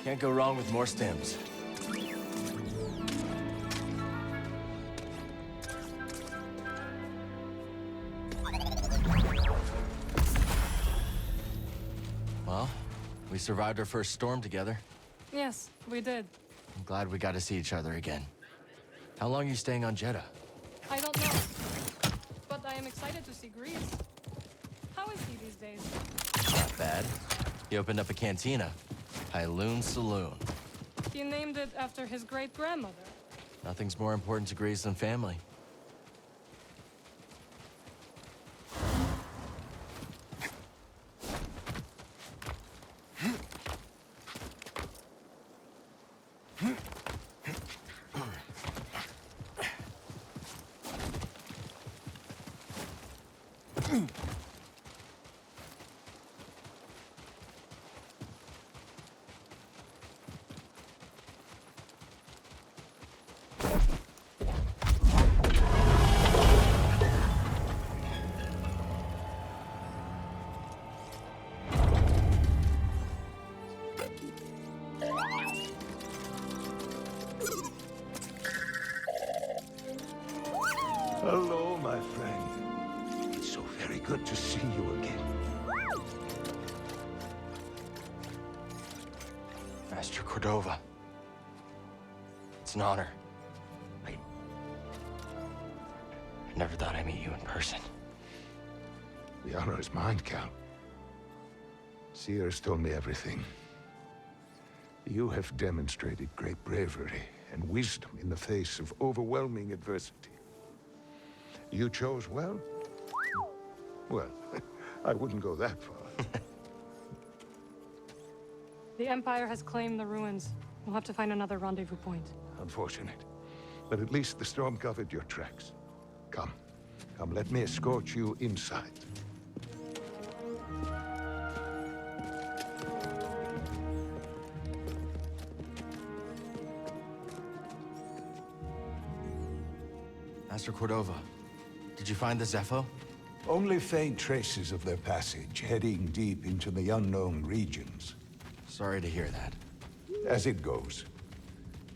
Can't go wrong with more stems. Well, we survived our first storm together. Yes, we did. I'm glad we got to see each other again. How long are you staying on Jeddah? I don't know, but I am excited to see Greece. How is he these days? Not bad. He opened up a cantina. Pyloon Saloon. He named it after his great-grandmother. Nothing's more important to Greece than family. Hello, my friend. It's so very good to see you again. Master Cordova. It's an honor. I never thought I'd meet you in person. The honor is mine, Count. Seers told me everything. You have demonstrated great bravery and wisdom in the face of overwhelming adversity. You chose well? Well, I wouldn't go that far. The Empire has claimed the ruins. We'll have to find another rendezvous point. Unfortunate. But at least the storm covered your tracks. Come. Come, let me escort you inside. Master Cordova, did you find the Zepho? Only faint traces of their passage, heading deep into the unknown regions. Sorry to hear that. As it goes.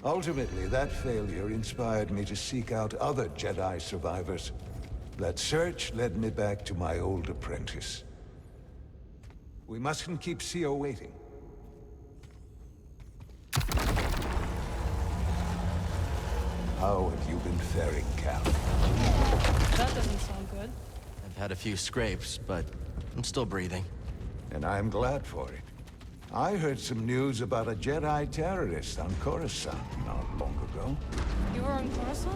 Ultimately, that failure inspired me to seek out other Jedi survivors. That search led me back to my old apprentice. We mustn't keep Ceo waiting. How have you been faring, Cal? That doesn't sound good. I've had a few scrapes, but I'm still breathing. And I'm glad for it. I heard some news about a Jedi terrorist on Coruscant not long ago. You were on Coruscant?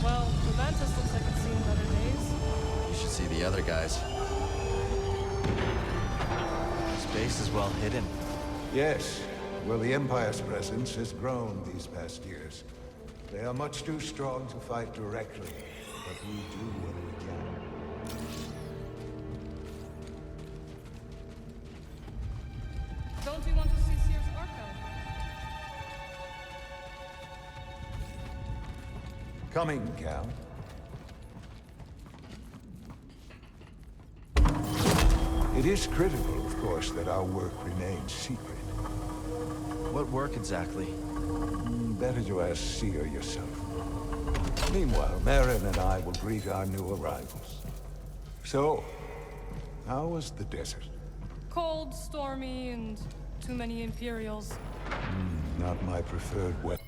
Well, the Mantis looks like it's seen better days. You should see the other guys. Space is well hidden. Yes. Well, the Empire's presence has grown these past years. They are much too strong to fight directly, but we do what we can. Don't you want to see Seer's archive? Coming, Cal. It is critical, of course, that our work remains secret. What work exactly? Better to ask Seer yourself. Meanwhile, Marin and I will greet our new arrivals. So, how was the desert? Cold, stormy, and too many Imperials. Not my preferred weather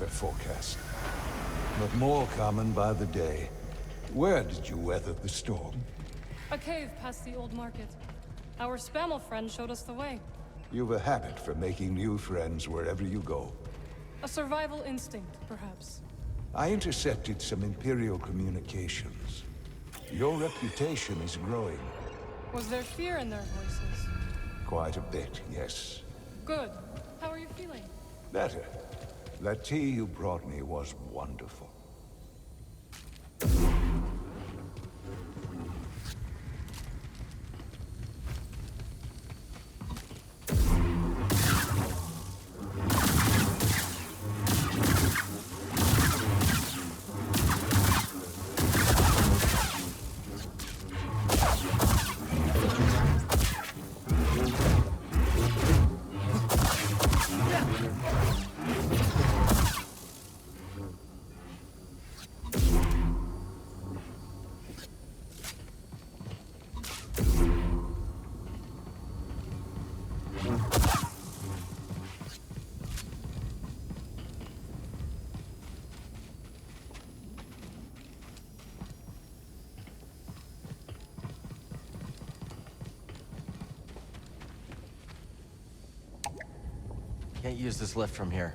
forecast. But more common by the day. Where did you weather the storm? A cave past the old market. Our Spammel friend showed us the way. You've a habit for making new friends wherever you go. A survival instinct, perhaps. I intercepted some Imperial communications. Your reputation is growing. Was there fear in their voices? Quite a bit, yes. Good. How are you feeling? Better. That tea you brought me was wonderful. Can't use this lift from here.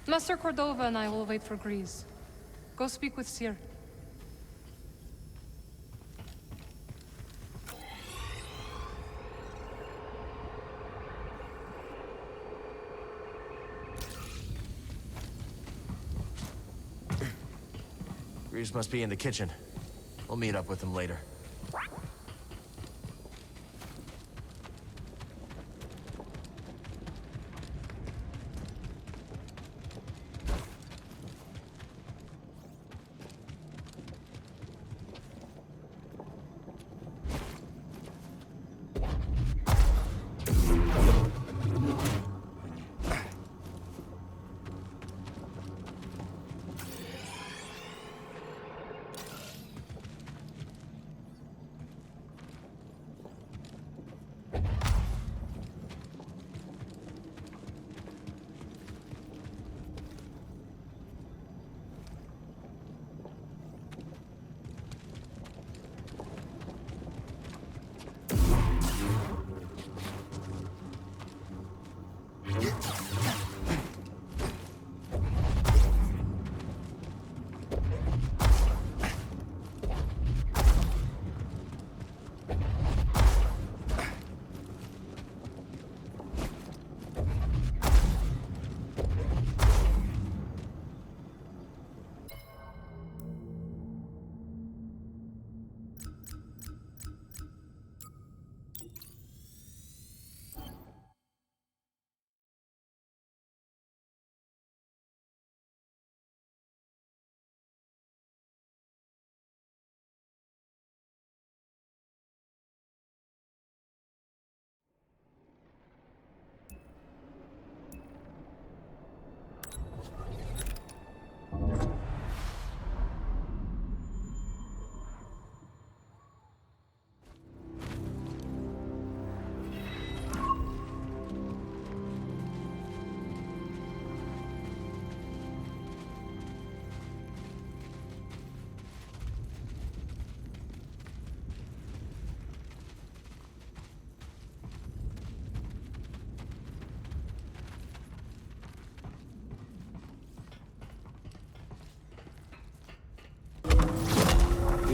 Master Cordova and I will wait for Grease. Go speak with Seer. Greaves must be in the kitchen. We'll meet up with him later.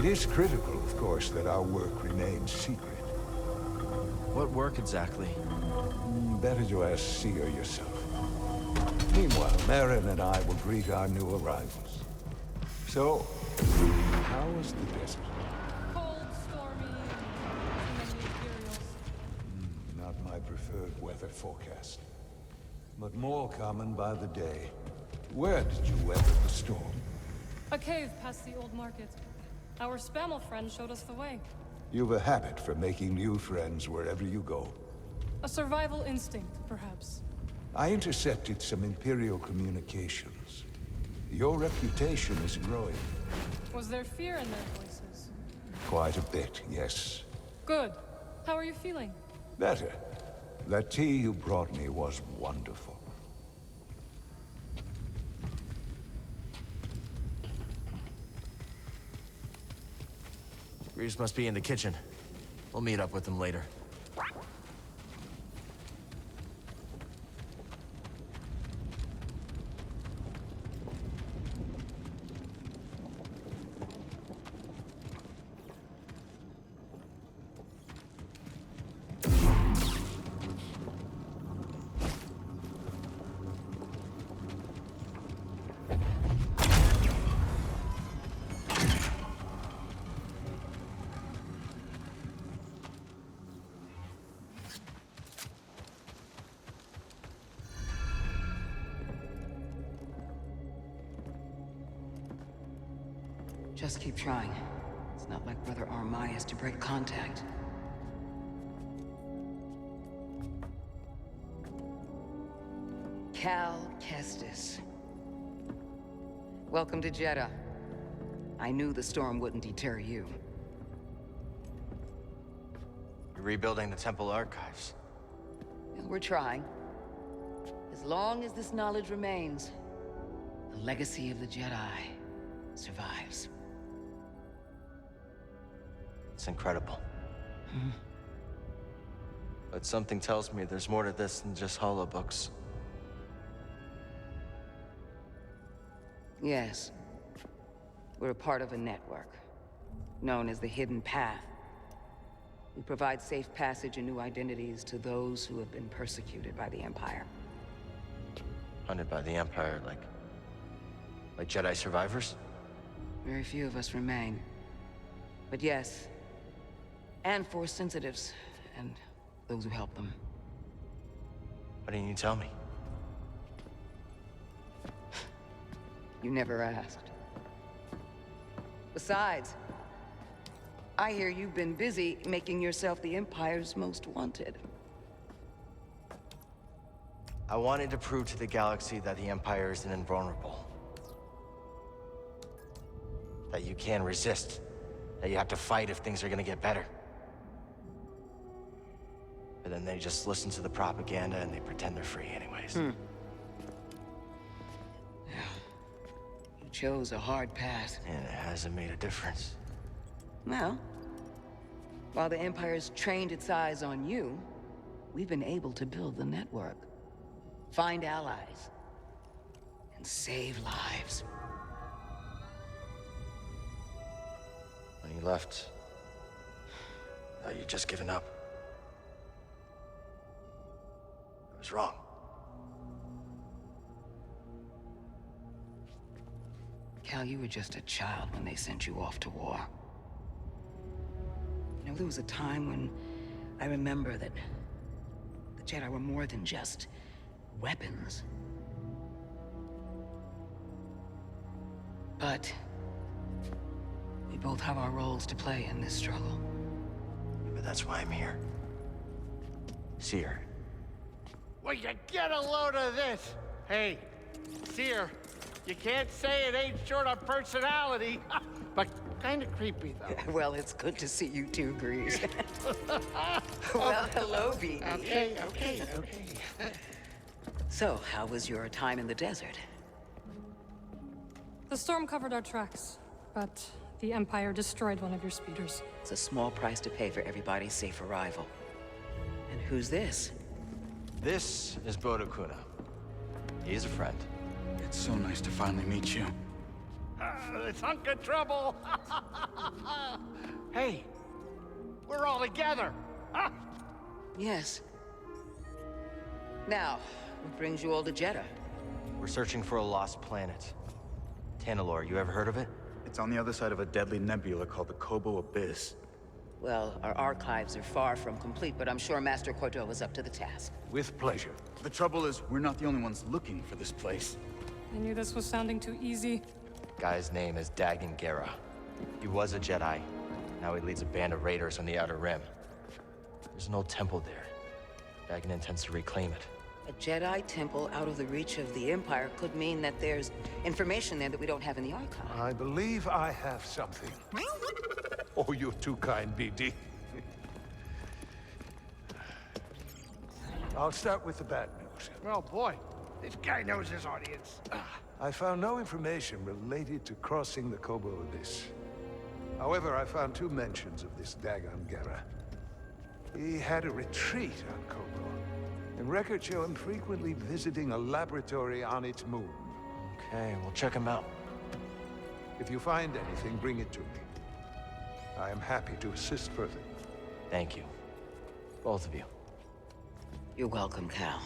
It is critical, of course, that our work remains secret. What work exactly? Better to ask Seer yourself. Meanwhile, Marin and I will greet our new arrivals. So, how was the desert? Cold, stormy, too many Imperials. Not my preferred weather forecast. But more common by the day. Where did you weather the storm? A cave past the old market. Our Spammel friend showed us the way. You've a habit for making new friends wherever you go. A survival instinct, perhaps. I intercepted some Imperial communications. Your reputation is growing. Was there fear in their voices? Quite a bit, yes. Good. How are you feeling? Better. That tea you brought me was wonderful. Greaves must be in the kitchen. We'll meet up with him later. Just keep trying. It's not like Brother Armai has to break contact. Cal Kestis. Welcome to Jeddah. I knew the storm wouldn't deter you. You're rebuilding the temple archives. And we're trying. As long as this knowledge remains, the legacy of the Jedi survives. It's incredible. But something tells me there's more to this than just holobooks. Yes. We're a part of a network, known as the Hidden Path. We provide safe passage and new identities to those who have been persecuted by the Empire. Hunted by the Empire, like Jedi survivors? Very few of us remain. But yes, and Force sensitives, and those who help them. Why didn't you tell me? You never asked. Besides, I hear you've been busy making yourself the Empire's most wanted. I wanted to prove to the galaxy that the Empire isn't invulnerable. That you can resist. That you have to fight if things are gonna get better. But then they just listen to the propaganda and they pretend they're free anyways. You chose a hard path. And it hasn't made a difference. Well, while the Empire's trained its eyes on you, we've been able to build the network. Find allies. And save lives. When you left, I thought you'd just given up. I was wrong. Cal, you were just a child when they sent you off to war. You know, there was a time when I remember that the Jedi were more than just weapons. But we both have our roles to play in this struggle. But that's why I'm here. Seer. Will you get a load of this? Hey, Seer, you can't say it ain't short on personality, but kind of creepy, though. Well, it's good to see you too, Grease. Well, hello, BD. Okay. So, how was your time in the desert? The storm covered our tracks, but the Empire destroyed one of your speeders. It's a small price to pay for everybody's safe arrival. And who's this? This is Bodo Kuna. He's a friend. It's so nice to finally meet you. This hunk of trouble. Hey, we're all together. Huh? Yes. Now, what brings you all to Jeddah? We're searching for a lost planet. Tanalorr, you ever heard of it? It's on the other side of a deadly nebula called the Kobo Abyss. Well, our archives are far from complete, but I'm sure Master Cordova's up to the task. With pleasure. The trouble is, we're not the only ones looking for this place. I knew this was sounding too easy. Guy's name is Dagan Gera. He was a Jedi. Now he leads a band of raiders on the Outer Rim. There's an old temple there. Dagan intends to reclaim it. A Jedi temple out of the reach of the Empire could mean that there's information there that we don't have in the archive. I believe I have something. Oh, you're too kind, BD. I'll start with the bad news. Oh, boy. This guy knows his audience. I found no information related to crossing the Kobo Abyss. However, I found two mentions of this Dagan Gera. He had a retreat on Kobo, and records show him frequently visiting a laboratory on its moon. Okay, we'll check him out. If you find anything, bring it to me. I am happy to assist further. Thank you. Both of you. You're welcome, Cal.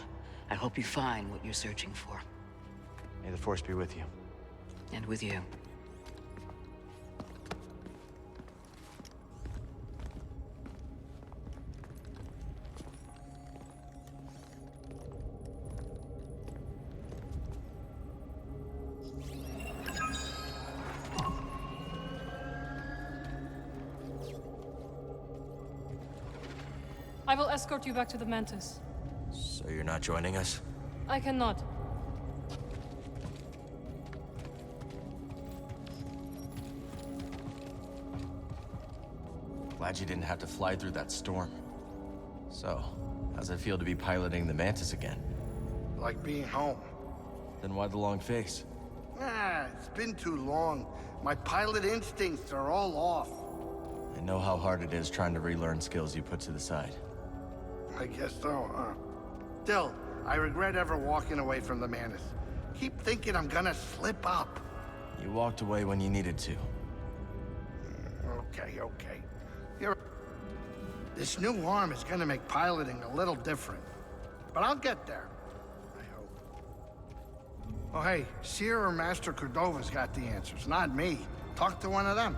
I hope you find what you're searching for. May the Force be with you. And with you. I will escort you back to the Mantis. So you're not joining us? I cannot. Glad you didn't have to fly through that storm. So, how's it feel to be piloting the Mantis again? Like being home. Then why the long face? It's been too long. My pilot instincts are all off. I know how hard it is trying to relearn skills you put to the side. I guess so, huh? Still, I regret ever walking away from the Mantis. Keep thinking I'm gonna slip up. You walked away when you needed to. Okay. This new arm is gonna make piloting a little different. But I'll get there. I hope. Oh, hey, Seer or Master Cordova's got the answers, not me. Talk to one of them.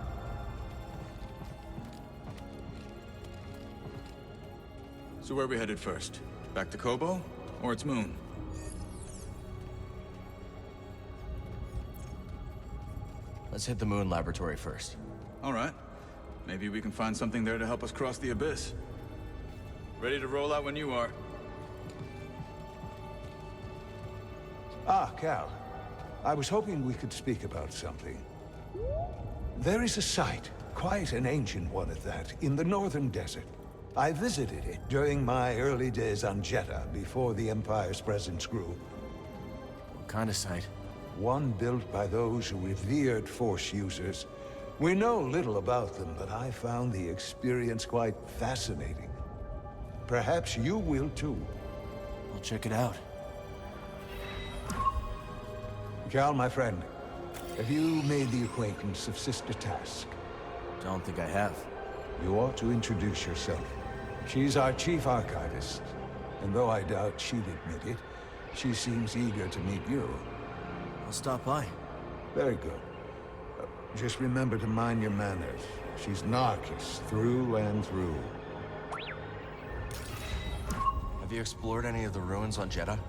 So where are we headed first? Back to Kobo? Or its moon? Let's hit the moon laboratory first. All right. Maybe we can find something there to help us cross the abyss. Ready to roll out when you are. Ah, Cal. I was hoping we could speak about something. There is a site, quite an ancient one at that, in the northern desert. I visited it during my early days on Jeddah, before the Empire's presence grew. What kind of site? One built by those who revered Force users. We know little about them, but I found the experience quite fascinating. Perhaps you will too. We'll check it out. Cal, my friend, have you made the acquaintance of Sister Task? Don't think I have. You ought to introduce yourself. She's our chief archivist, and though I doubt she'd admit it, she seems eager to meet you. I'll stop by. Very good. Just remember to mind your manners. She's Narcus, through and through. Have you explored any of the ruins on Jeddah?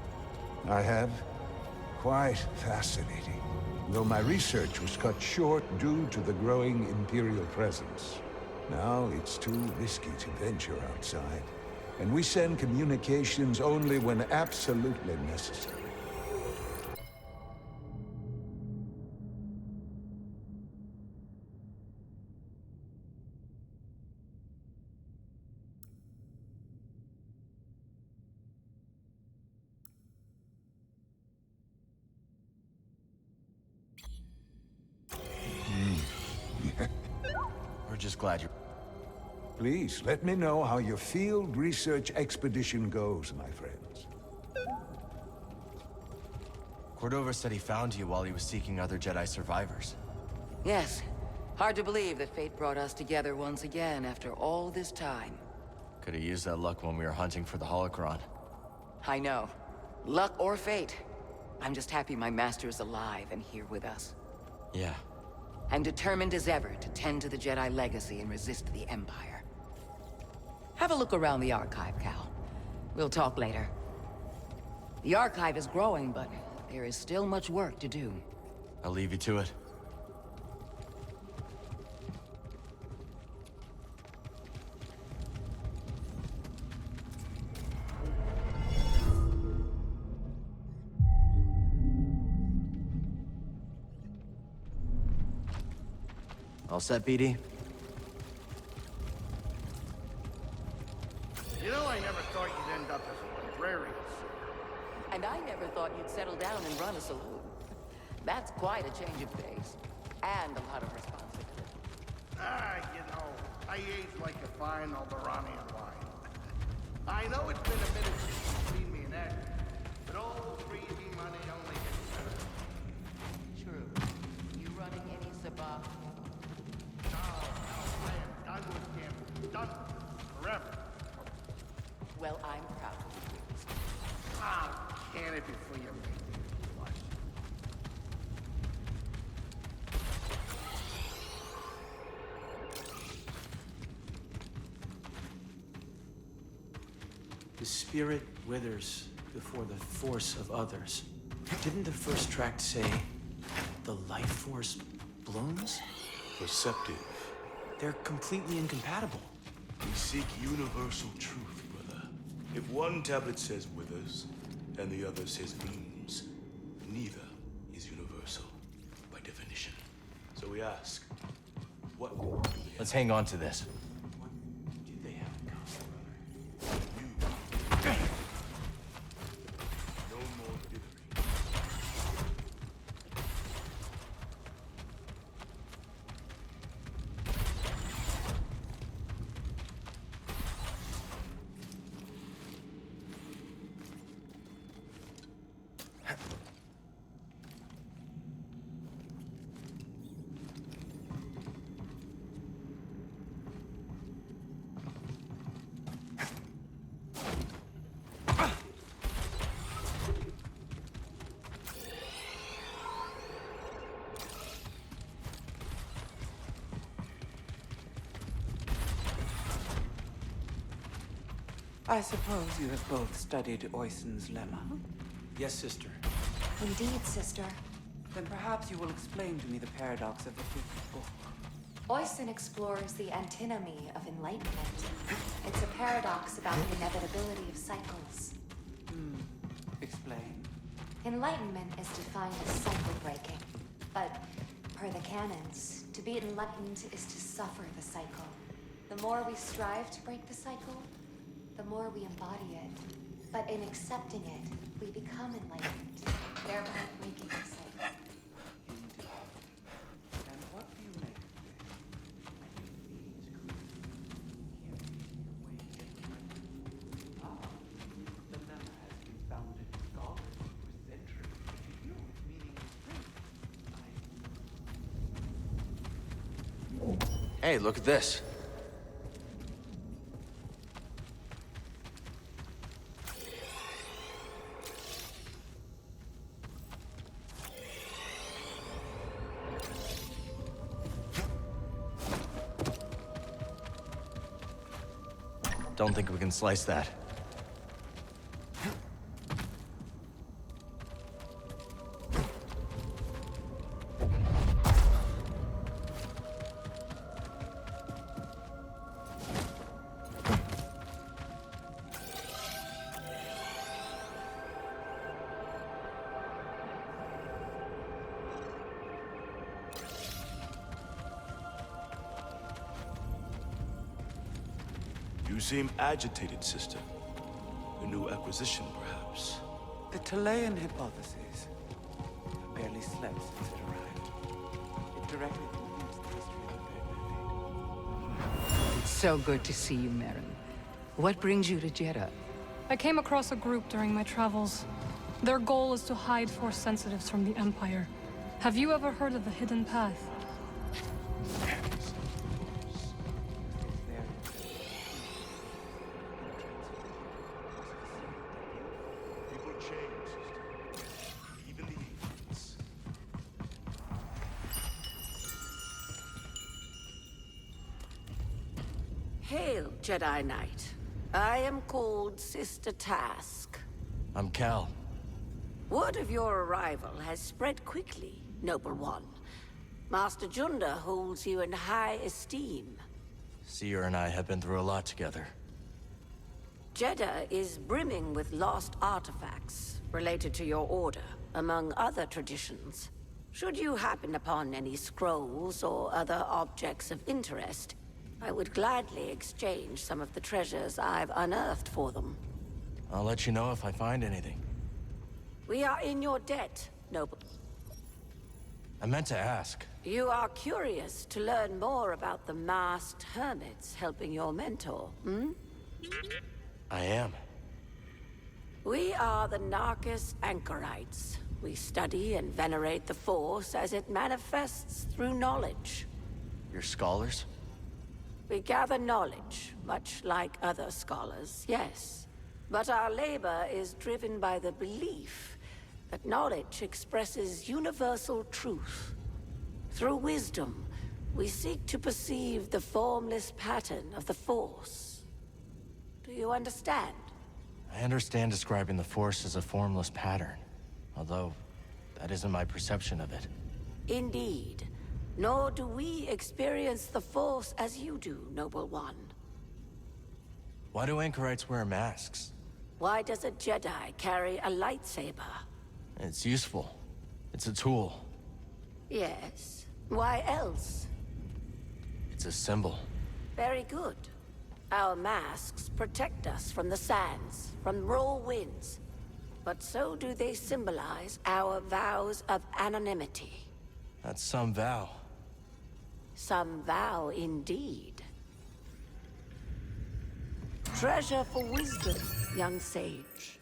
I have. Quite fascinating. Though my research was cut short due to the growing Imperial presence. Now it's too risky to venture outside. And we send communications only when absolutely necessary. We're just glad you're... Please, let me know how your field research expedition goes, my friends. Cordova said he found you while he was seeking other Jedi survivors. Yes. Hard to believe that fate brought us together once again after all this time. Could have used that luck when we were hunting for the holocron. I know. Luck or fate. I'm just happy my master is alive and here with us. Yeah. And determined as ever to tend to the Jedi legacy and resist the Empire. Have a look around the Archive, Cal. We'll talk later. The Archive is growing, but there is still much work to do. I'll leave you to it. All set, BD? You know, I never thought you'd end up as a librarian. And I never thought you'd settle down and run a saloon. That's quite a change of pace. And a lot of responsibility. You know, I age like a fine Alderanian wine. I know it's been a minute since you've seen me in action, but old freebie money only gets better. True. You running any sabacc? No, I am done with gambling. Done. Forever. Well, I'm proud of you. Can it before you make me blush? The spirit withers before the force of others. Didn't the first tract say, the life force blooms? Perceptive. They're completely incompatible. We seek universal truth, brother. If one tablet says withers, and the other says blooms, neither is universal, by definition. So we ask, what do they Let's hang on to this. What do they have in common, have? No more dithering. I suppose you have both studied Oisin's lemma? Yes, sister. Indeed, sister. Then perhaps you will explain to me the paradox of the fifth book. Oisin explores the antinomy of enlightenment. It's a paradox about the inevitability of cycles. Explain. Enlightenment is defined as cycle breaking. But, per the canons, to be enlightened is to suffer the cycle. The more we strive to break the cycle, the more we embody it. But in accepting it, we become enlightened, thereby breaking the cycle. Indeed. And what do you make of this? The lemma has confounded scholars for centuries. To you, its meaning is great. Hey, look at this. Don't think we can slice that. You seem agitated, sister. A new acquisition, perhaps. The Talayan hypothesis. I barely slept since it arrived. It directly confused the history of the Third Mandate. It's so good to see you, Merrin. What brings you to Jeddah? I came across a group during my travels. Their goal is to hide Force sensitives from the Empire. Have you ever heard of the Hidden Path? People change, sister. Even the ancients. Hail, Jedi Knight. I am called Sister Task. I'm Cal. Word of your arrival has spread quickly, Noble One. Master Junda holds you in high esteem. Seer and I have been through a lot together. Jeddah is brimming with lost artifacts related to your order, among other traditions. Should you happen upon any scrolls or other objects of interest, I would gladly exchange some of the treasures I've unearthed for them. I'll let you know if I find anything. We are in your debt, Noble. I meant to ask. You are curious to learn more about the masked hermits helping your mentor, hmm? I am. We are the Narcus Anchorites. We study and venerate the Force as it manifests through knowledge. You're scholars? We gather knowledge, much like other scholars, yes. But our labor is driven by the belief that knowledge expresses universal truth. Through wisdom, we seek to perceive the formless pattern of the Force. Do you understand? I understand describing the Force as a formless pattern, although that isn't my perception of it. Indeed. Nor do we experience the Force as you do, Noble One. Why do anchorites wear masks? Why does a Jedi carry a lightsaber? It's useful. It's a tool. Yes. Why else? It's a symbol. Very good. Our masks protect us from the sands, from raw winds. But so do they symbolize our vows of anonymity. That's some vow. Some vow indeed. Treasure for wisdom, young sage.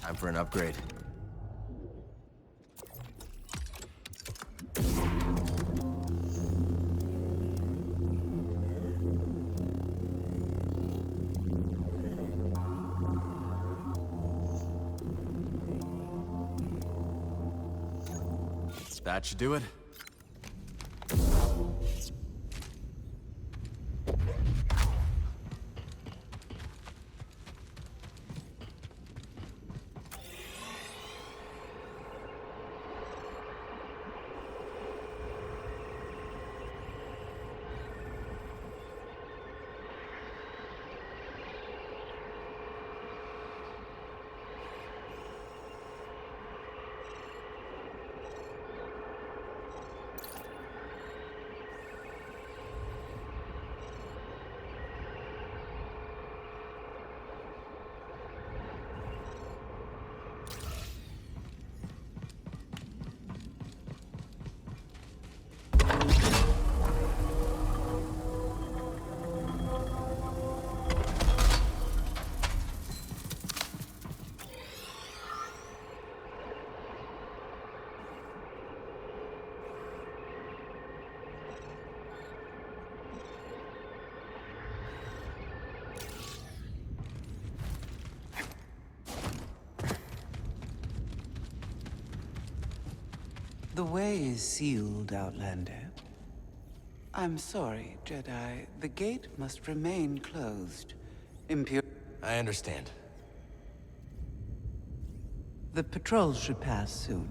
Time for an upgrade. That should do it. The way is sealed, Outlander. I'm sorry, Jedi. The gate must remain closed. I understand. The patrols should pass soon.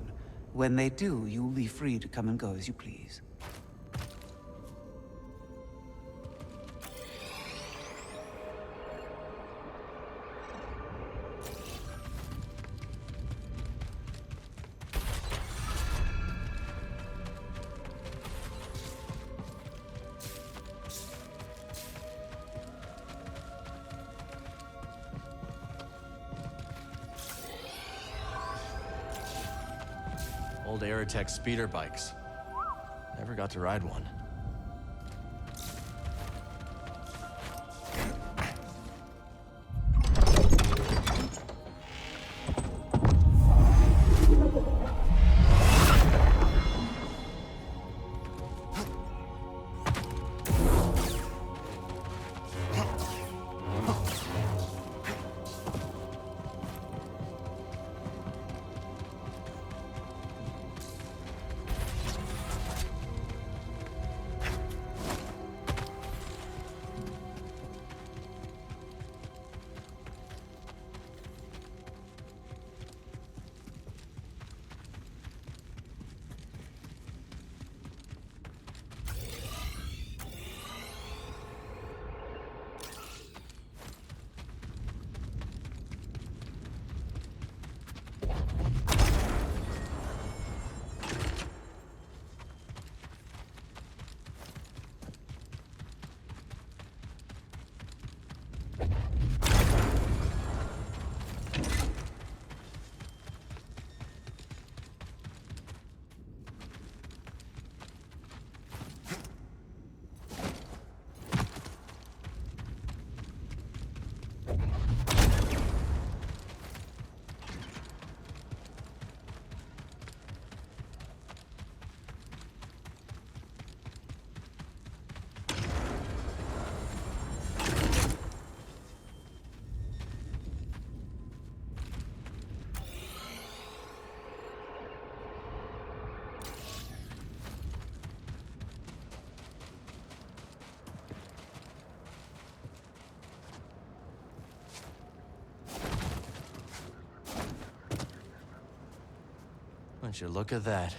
When they do, you'll be free to come and go as you please. Old Aerotech speeder bikes. Never got to ride one. Don't you look at that?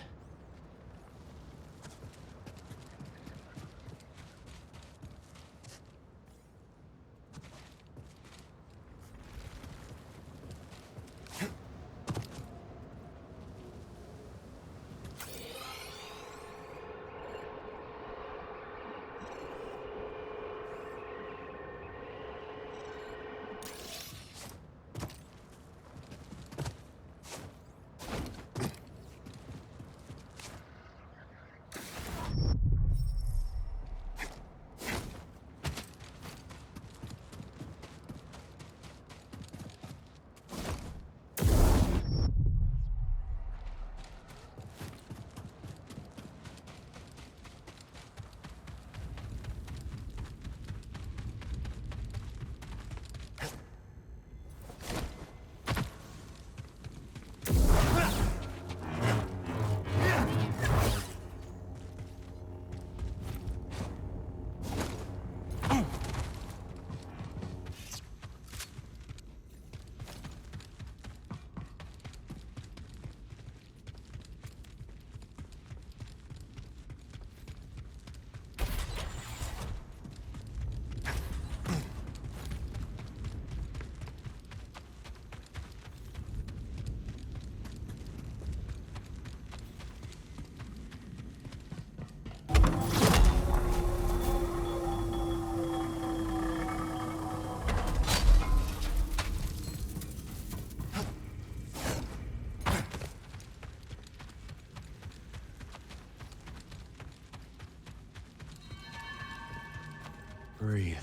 Breathe.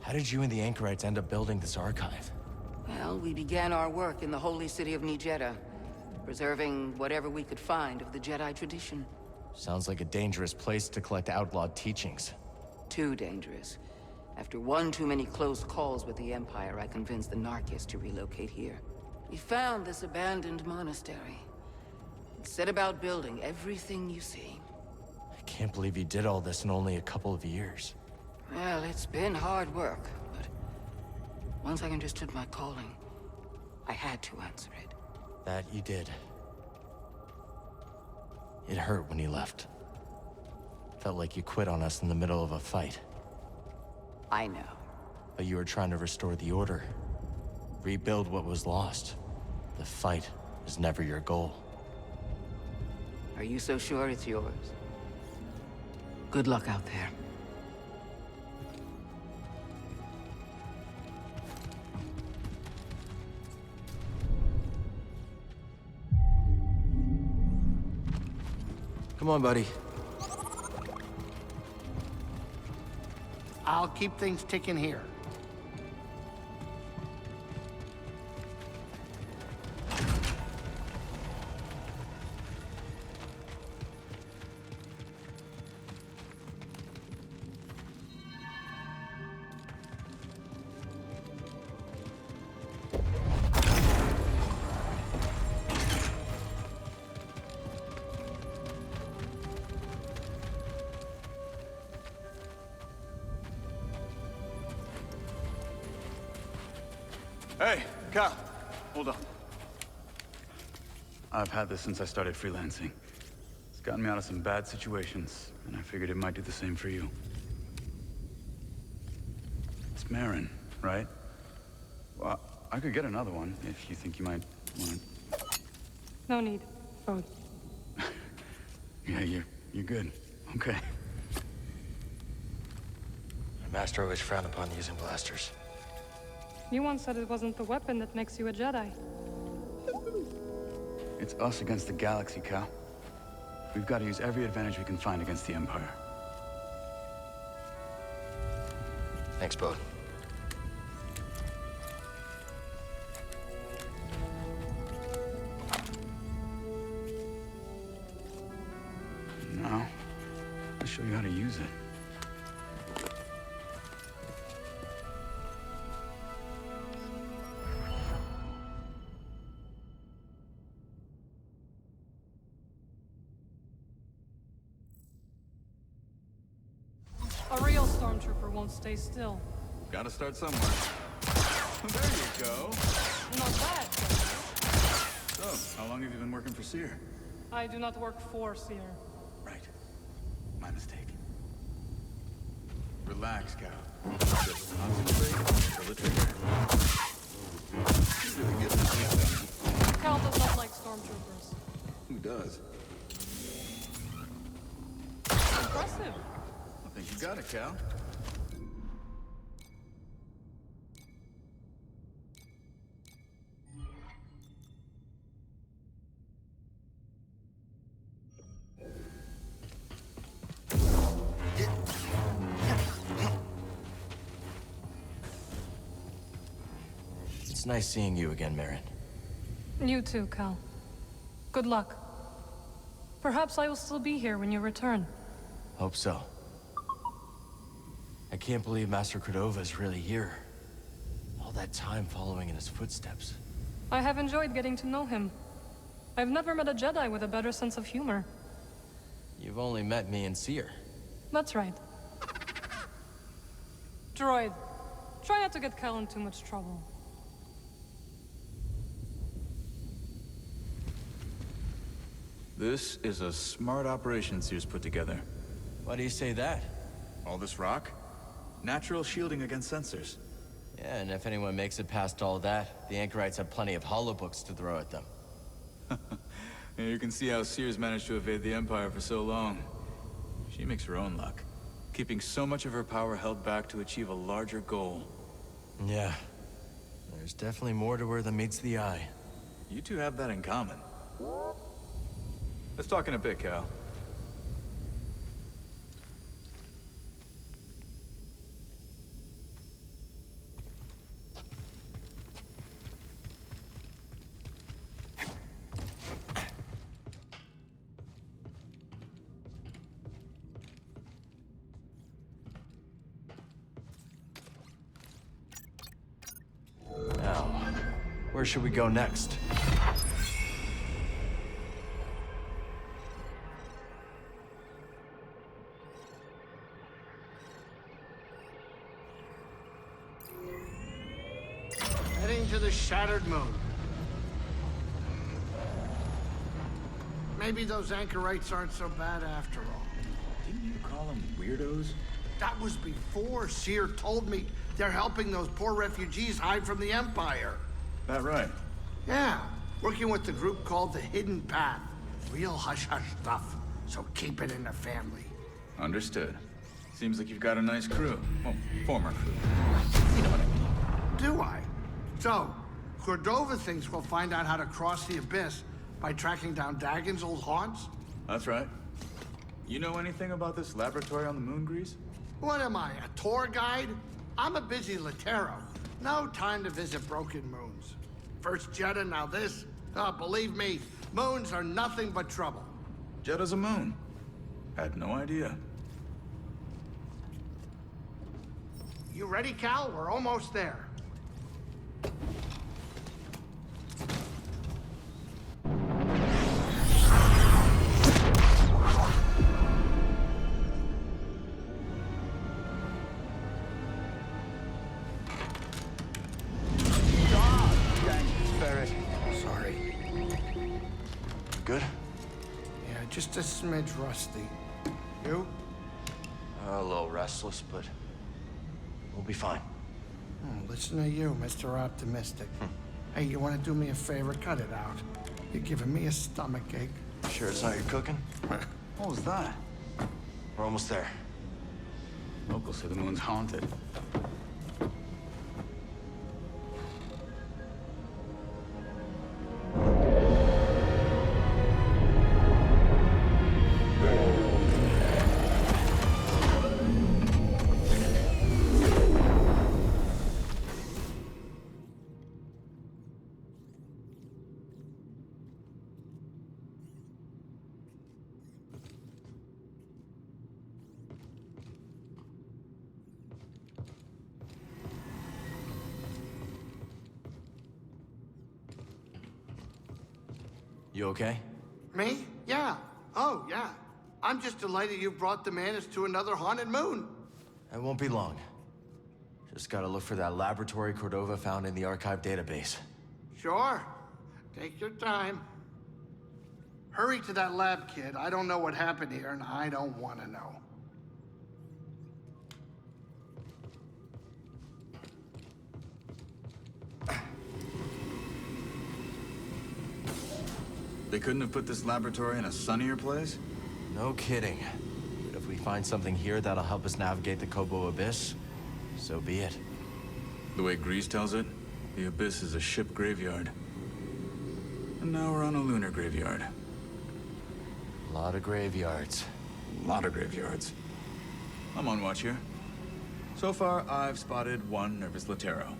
How did you and the Anchorites end up building this archive? Well, we began our work in the holy city of Jedi, preserving whatever we could find of the Jedi tradition. Sounds like a dangerous place to collect outlawed teachings. Too dangerous. After one too many close calls with the Empire, I convinced the Narkis to relocate here. We found this abandoned monastery. And set about building everything you see. I can't believe you did all this in only a couple of years. Well, it's been hard work, but once I understood my calling, I had to answer it. That you did. It hurt when you left. Felt like you quit on us in the middle of a fight. I know. But you were trying to restore the Order. Rebuild what was lost. The fight was never your goal. Are you so sure it's yours? Good luck out there. Come on, buddy. I'll keep things ticking here. Hey, Cal, hold on. I've had this since I started freelancing. It's gotten me out of some bad situations, and I figured it might do the same for you. It's Marin, right? Well, I could get another one if you think you might want to. No need. Both. Yeah, you're good. Okay. My master always frowned upon using blasters. You once said it wasn't the weapon that makes you a Jedi. It's us against the galaxy, Cal. We've got to use every advantage we can find against the Empire. Thanks, Bode. Now, I'll show you how to use it. A real stormtrooper won't stay still. Gotta start somewhere. There you go. Not bad. So, how long have you been working for Seer? I do not work for Seer. Right. My mistake. Relax, Cal. Just concentrate, pull the trigger. You're really getting this thing done. Cal does not like stormtroopers. Who does? Impressive. I think you got it, Cal. It's nice seeing you again, Marin. You too, Cal. Good luck. Perhaps I will still be here when you return. Hope so. I can't believe Master Cordova is really here. All that time following in his footsteps. I have enjoyed getting to know him. I've never met a Jedi with a better sense of humor. You've only met me and Seer. That's right. Droid, try not to get Cal in too much trouble. This is a smart operation Seer's put together. Why do you say that? All this rock? Natural shielding against sensors. Yeah, and if anyone makes it past all that, the Anchorites have plenty of holobooks to throw at them. Yeah, you can see how Seer's managed to evade the Empire for so long. She makes her own luck, keeping so much of her power held back to achieve a larger goal. Yeah. There's definitely more to her than meets the eye. You two have that in common. Let's talk in a bit, Cal. Now, where should we go next? Heading to the Shattered Moon. Maybe those anchorites aren't so bad after all. Didn't you call them weirdos? That was before Seer told me they're helping those poor refugees hide from the Empire. That right? Yeah, working with the group called the Hidden Path. Real hush-hush stuff, so keep it in the family. Understood. Seems like you've got a nice crew. Well, former crew. You know what I mean. Do I? So, Cordova thinks we'll find out how to cross the Abyss by tracking down Dagon's old haunts? That's right. You know anything about this laboratory on the moon, Grease? What am I, a tour guide? I'm a busy Latero. No time to visit broken moons. First Jeddah, now this. Oh, believe me, moons are nothing but trouble. Jeddah's a moon. Had no idea. You ready, Cal? We're almost there. Sorry. Good? Yeah, just a smidge rusty. You? A little restless, but we'll be fine. Listen to you, Mr. Optimistic. Hey, you want to do me a favor? Cut it out. You're giving me a stomachache. Sure it's not your cooking? What was that? We're almost there. Locals say the moon's haunted. You okay? Me? Yeah. Oh, yeah. I'm just delighted you brought the Manus to another haunted moon. It won't be long. Just gotta look for that laboratory Cordova found in the archive database. Sure. Take your time. Hurry to that lab, kid. I don't know what happened here, and I don't want to know. They couldn't have put this laboratory in a sunnier place? No kidding. But if we find something here that'll help us navigate the Kobo Abyss, so be it. The way Grease tells it, the Abyss is a ship graveyard. And now we're on a lunar graveyard. A lot of graveyards. A lot of graveyards. I'm on watch here. So far, I've spotted one nervous Latero.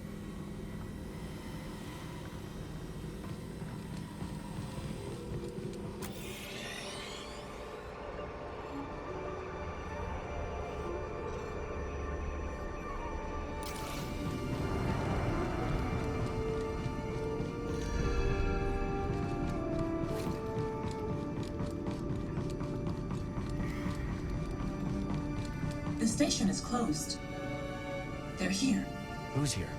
The station is closed. They're here. Who's here?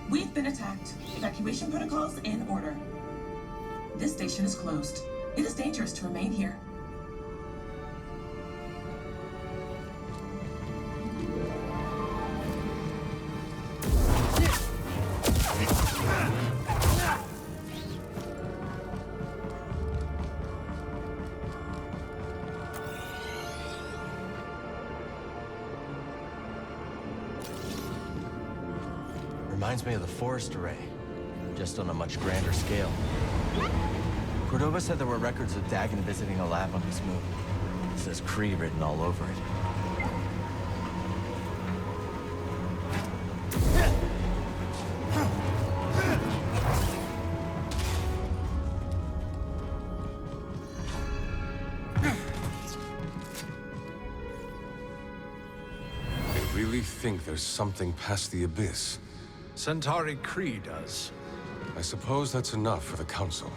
We've been attacked. Evacuation protocols in order. This station is closed. It is dangerous to remain here. Reminds me of the forest array, just on a much grander scale. Cordova said there were records of Dagon visiting a lab on this moon. It says Kree written all over it. They really think there's something past the Abyss. Centauri Kree does. I suppose that's enough for the Council.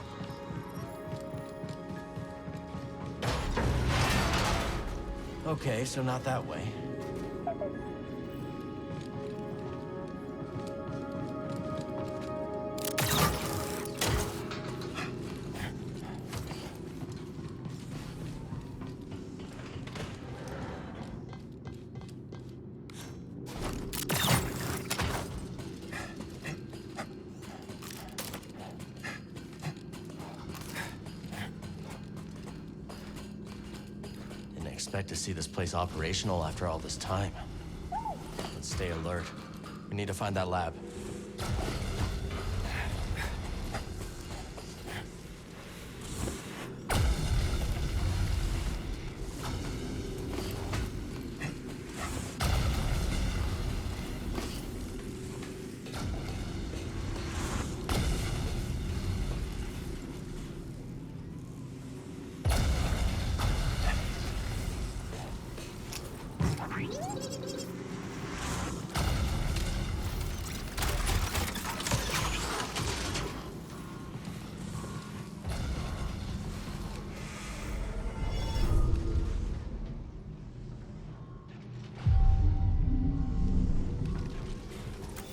Okay, so not that way. Expect to see this place operational after all this time. Let's stay alert. We need to find that lab.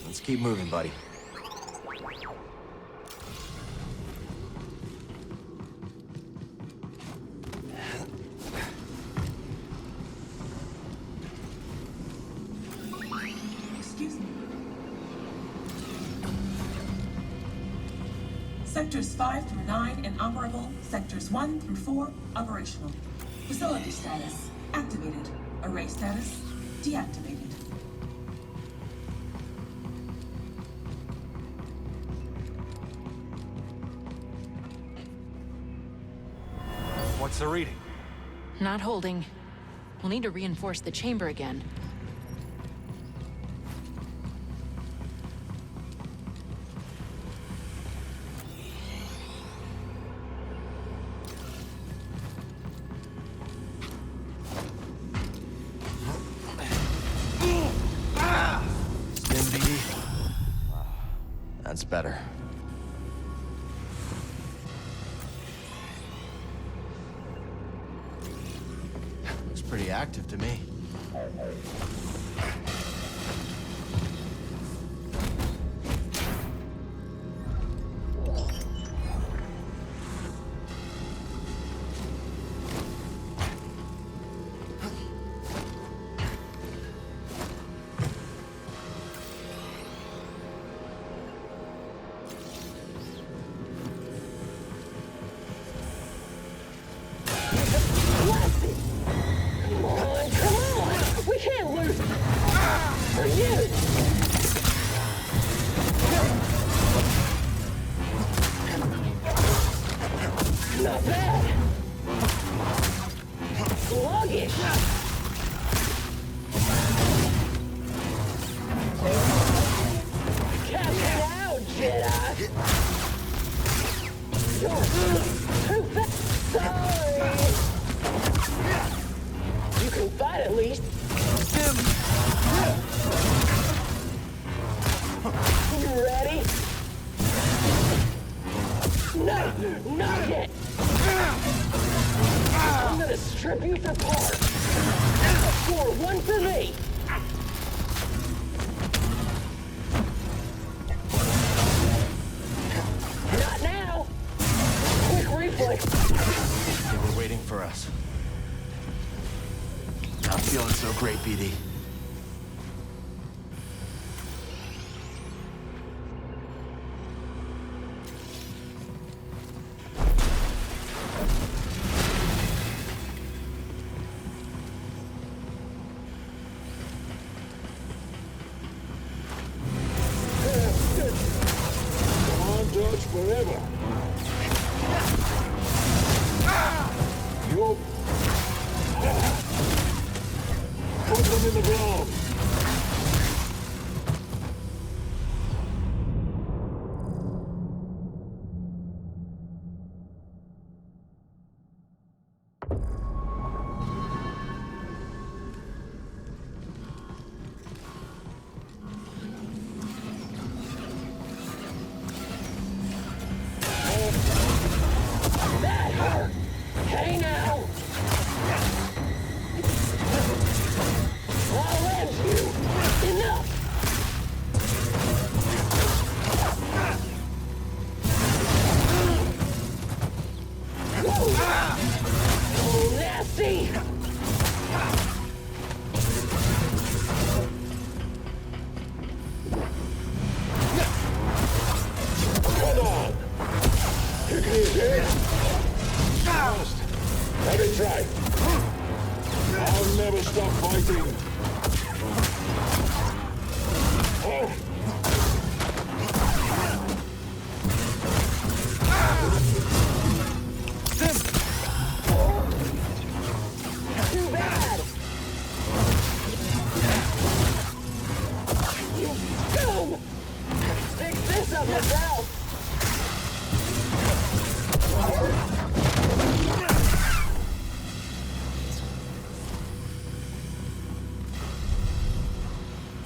Let's keep moving, buddy. Excuse me. Sectors 5 through 9 inoperable. Sectors 1 through 4 operational. Facility status activated. Array status deactivated. What's the reading? Not holding. We'll need to reinforce the chamber again. Stim That's better. Looks pretty active to me. BD. Forever. You'll put them in the ground.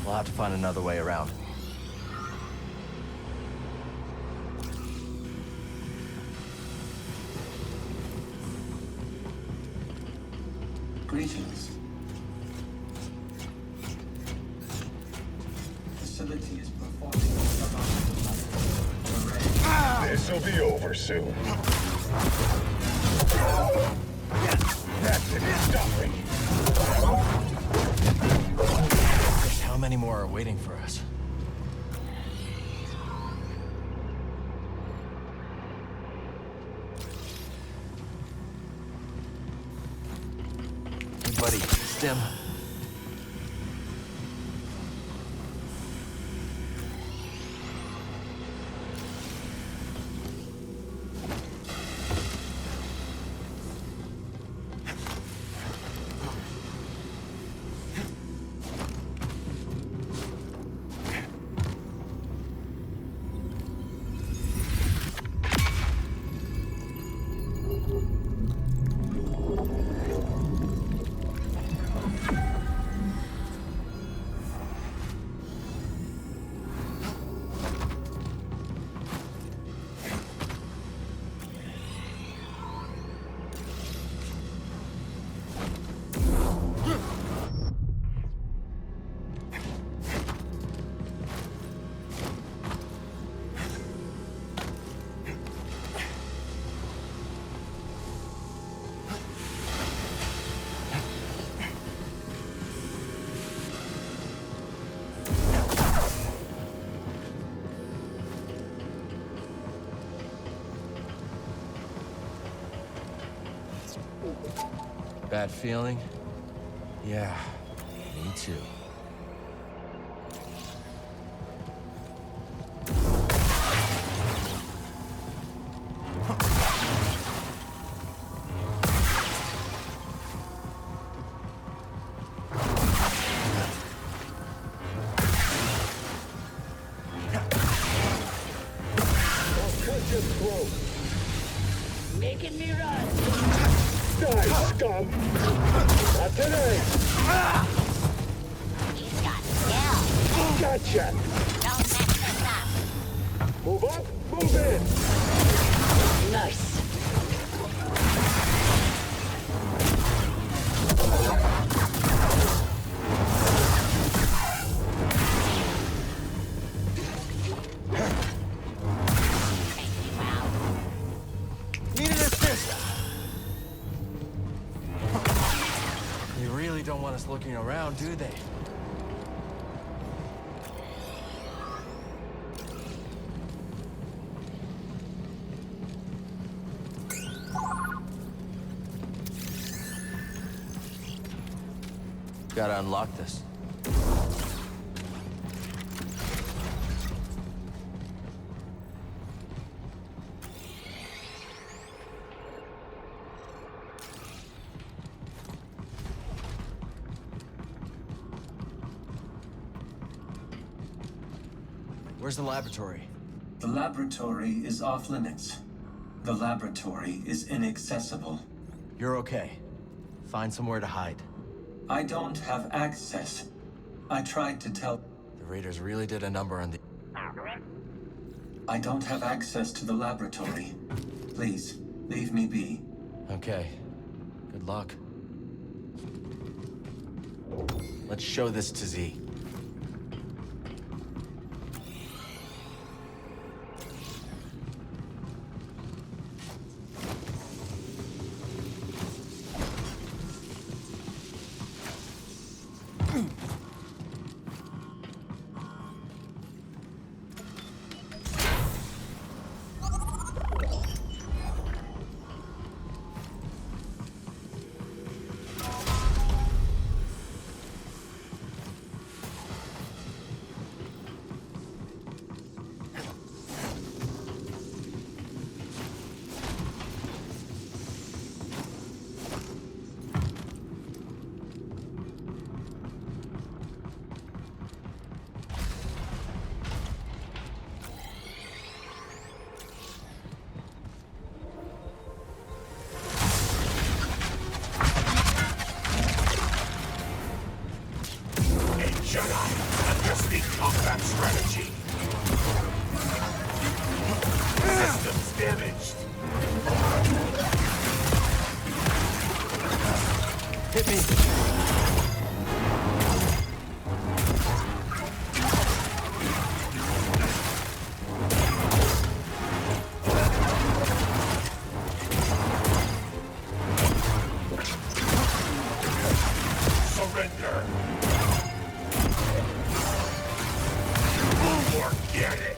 We'll have to find another way around. Greetings. Facility is performing This'll be over soon. That's it. Stop me. How many more are waiting for us? Hey, buddy, Stim. bad feeling? Yeah, me too. Making me run. Die, scum! Not today! He's got skill. Gotcha! Don't mess this up. Move up, move in! Nice. Need an assist! They really don't want us looking around, do they? Gotta unlock this. Where's the laboratory? The laboratory is off limits. The laboratory is inaccessible. You're okay. Find somewhere to hide. I don't have access. I tried to tell... The Raiders really did a number on the... I don't have access to the laboratory. Please, leave me be. Okay. Good luck. Let's show this to Z. Jedi, adjusting combat strategy. Systems damaged. Hit me. Surrender. Forget it.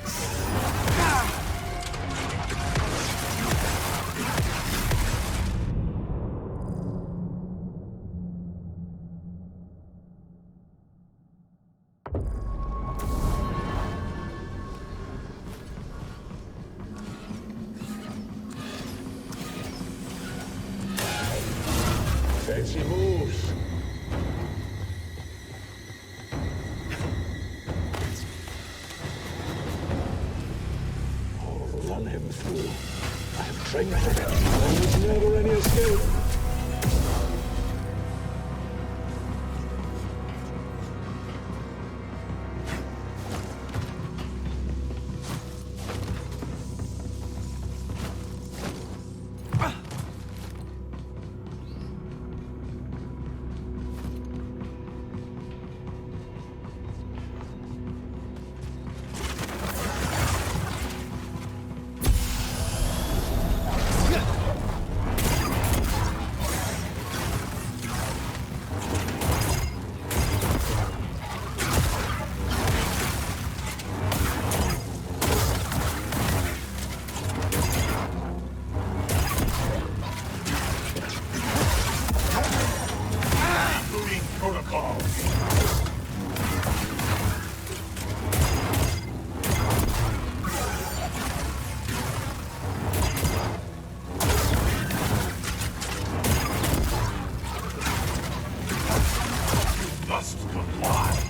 Fancy moves. Run him through. I have trained for it. There was never any escape. must comply.